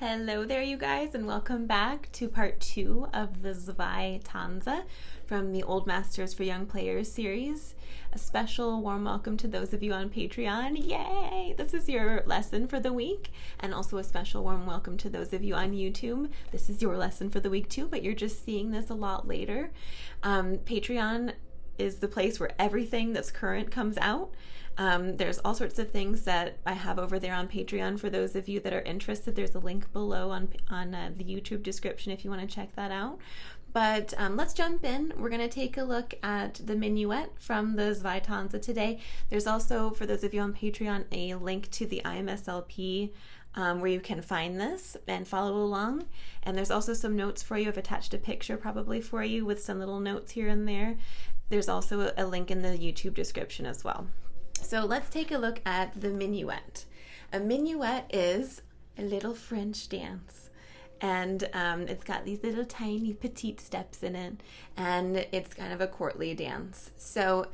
Hello there, you guys, and welcome back to part 2 of the Zwei Tanze from the Old Masters for Young Players series. A special warm welcome to those of you on Patreon. Yay! This is your lesson for the week, and also a special warm welcome to those of you on YouTube. This is your lesson for the week too, but you're just seeing this a lot later. Patreon is the place where everything that's current comes out. There's all sorts of things that I have over there on Patreon for those of you that are interested. There's a link below on the YouTube description if you want to check that out. But let's jump in. We're going to take a look at the Minuet from the Zwei Tanze today. There's also, for those of you on Patreon, a link to the IMSLP where you can find this and follow along. And there's also some notes for you. I've attached a picture probably for you with some little notes here and there. There's also a link in the YouTube description as well. So let's take a look at the Minuet. A minuet is a little French dance, and it's got these little tiny petite steps in it, and it's kind of a courtly dance. So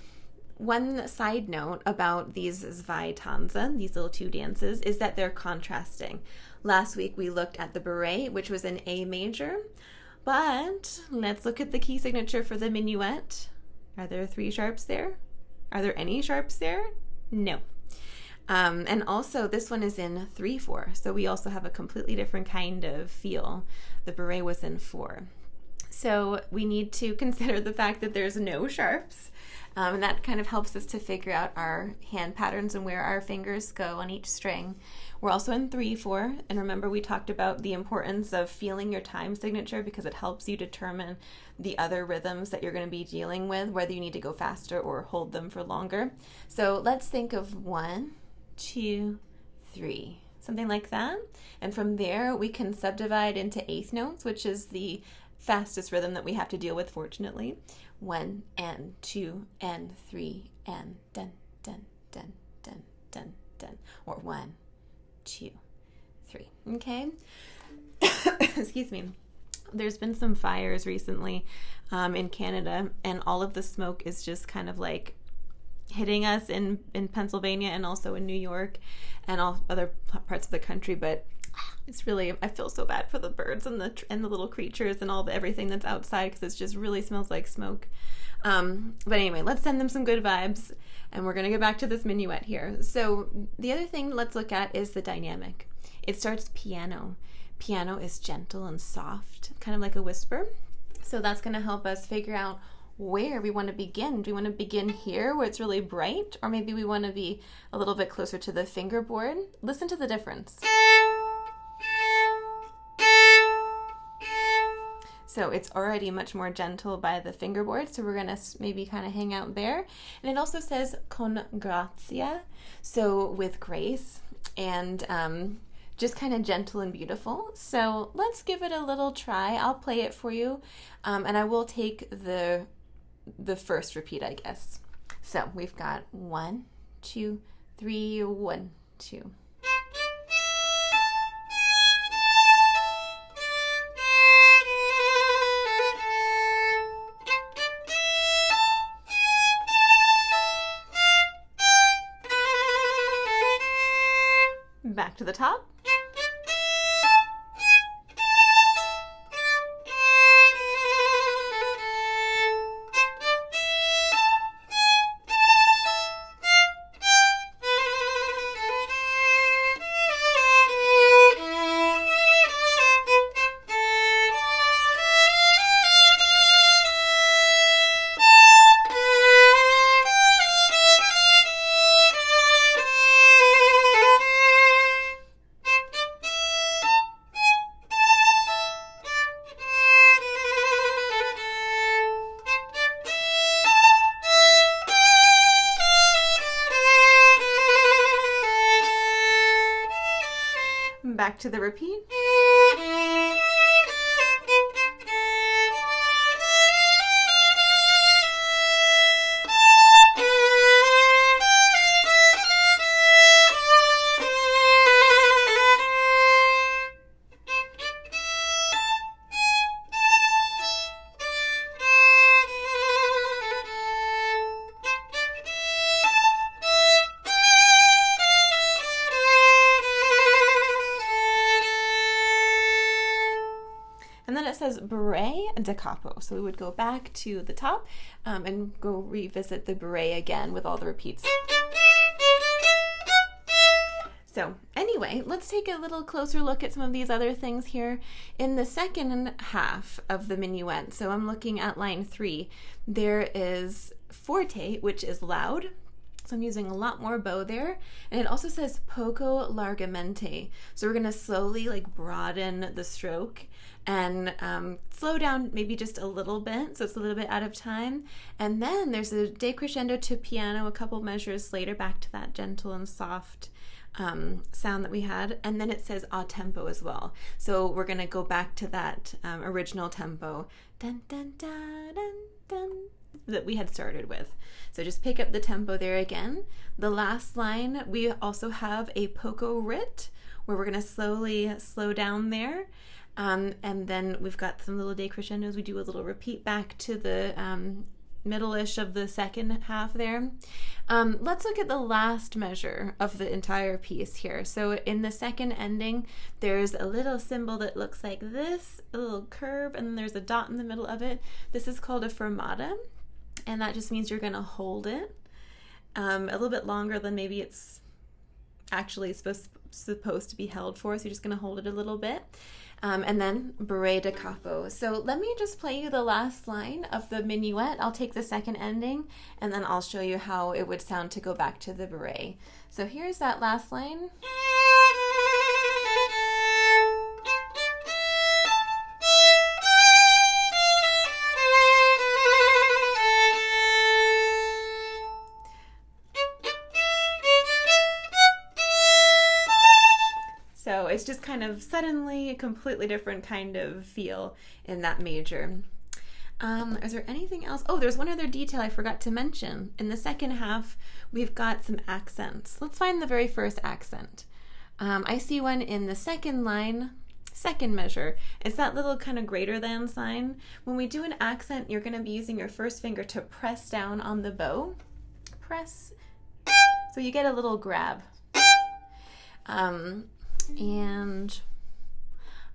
one side note about these Zwei Tanze, these little two dances, is that they're contrasting. Last week we looked at the beret, which was in A major, but let's look at the key signature for the Minuet. Are there 3 sharps there? Are there any sharps there? No. And also this one is in 3/4, so we also have a completely different kind of feel. The beret was in 4. So we need to consider the fact that there's no sharps, and that kind of helps us to figure out our hand patterns and where our fingers go on each string. We're also in 3/4, and remember we talked about the importance of feeling your time signature because it helps you determine the other rhythms that you're going to be dealing with, whether you need to go faster or hold them for longer. So let's think of 1, 2, 3, something like that. And from there we can subdivide into 8th notes, which is the fastest rhythm that we have to deal with, fortunately. 1 and 2 and 3 and dun dun dun dun dun dun, or 1, 2, 3. Okay. Excuse me. There's been some fires recently in Canada, and all of the smoke is just kind of like hitting us in Pennsylvania and also in New York and all other parts of the country. But it's really, I feel so bad for the birds and the little creatures and everything that's outside, because it just really smells like smoke. But anyway, let's send them some good vibes, and we're going to go back to this Minuet here. So the other thing let's look at is the dynamic. It starts piano. Piano is gentle and soft, kind of like a whisper. So that's going to help us figure out where we want to begin. Do we want to begin here where it's really bright, or maybe we want to be a little bit closer to the fingerboard? Listen to the difference. So it's already much more gentle by the fingerboard, so we're going to maybe kind of hang out there. And it also says con grazia, so with grace, and just kind of gentle and beautiful. So let's give it a little try. I'll play it for you, and I will take the first repeat, I guess. So we've got 1, 2, 3, 1, 2. Back to the top. Back to the repeat. And then it says beret da capo. So we would go back to the top and go revisit the beret again with all the repeats. So anyway, let's take a little closer look at some of these other things here in the second half of the minuet. So I'm looking at line 3. There is forte, which is loud. So I'm using a lot more bow there. And it also says poco largamente. So we're going to slowly like broaden the stroke and slow down maybe just a little bit, so it's a little bit out of time. And then there's a decrescendo to piano a couple measures later, back to that gentle and soft sound that we had. And then it says a tempo as well. So we're going to go back to that original tempo dun, dun, dun, dun, dun, that we had started with. So just pick up the tempo there again. The last line, we also have a poco rit, where we're going to slowly slow down there. And then we've got some little decrescendos. We do a little repeat back to the middle-ish of the second half there. Let's look at the last measure of the entire piece here. So in the second ending, there's a little symbol that looks like this, a little curve, and then there's a dot in the middle of it. This is called a fermata, and that just means you're going to hold it a little bit longer than maybe it's actually supposed to be held for, so you're just going to hold it a little bit. And then beret da capo. So let me just play you the last line of the minuet. I'll take the second ending, and then I'll show you how it would sound to go back to the beret. So here's that last line. So it's just kind of suddenly a completely different kind of feel in that major. Is there anything else? Oh, there's one other detail I forgot to mention. In the second half, we've got some accents. Let's find the very first accent. I see one in the second line, second measure. It's that little kind of greater than sign. When we do an accent, you're going to be using your first finger to press down on the bow. Press. So you get a little grab. And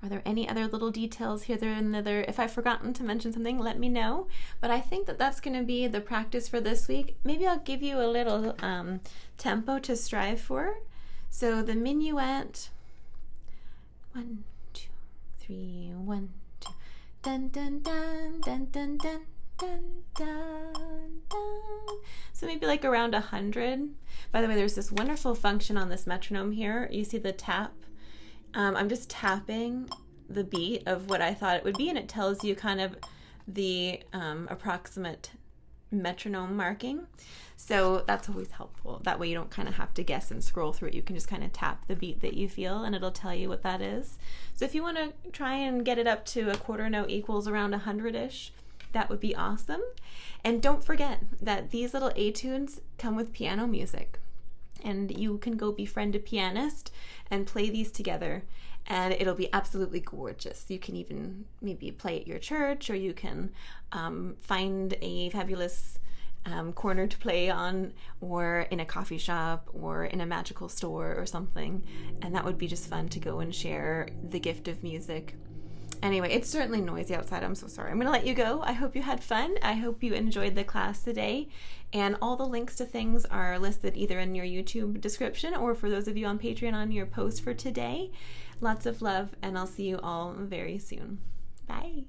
are there any other little details here? If I've forgotten to mention something, let me know. But I think that that's going to be the practice for this week. Maybe I'll give you a little tempo to strive for. So the minuet, 1, 2, 3, 1, 2, dun dun dun dun dun dun. Dun, dun, dun. So maybe like around 100. By the way, there's this wonderful function on this metronome here. You see the tap. I'm just tapping the beat of what I thought it would be, and it tells you kind of the approximate metronome marking. So that's always helpful. That way you don't kind of have to guess and scroll through it. You can just kind of tap the beat that you feel, and it'll tell you what that is. So if you want to try and get it up to a quarter note equals around 100-ish, that would be awesome. And don't forget that these little etudes come with piano music, and you can go befriend a pianist and play these together, and it'll be absolutely gorgeous. You can even maybe play at your church, or you can find a fabulous corner to play on, or in a coffee shop, or in a magical store or something, and that would be just fun to go and share the gift of music. Anyway, it's certainly noisy outside. I'm so sorry. I'm going to let you go. I hope you had fun. I hope you enjoyed the class today. And all the links to things are listed either in your YouTube description, or for those of you on Patreon on your post for today. Lots of love, and I'll see you all very soon. Bye.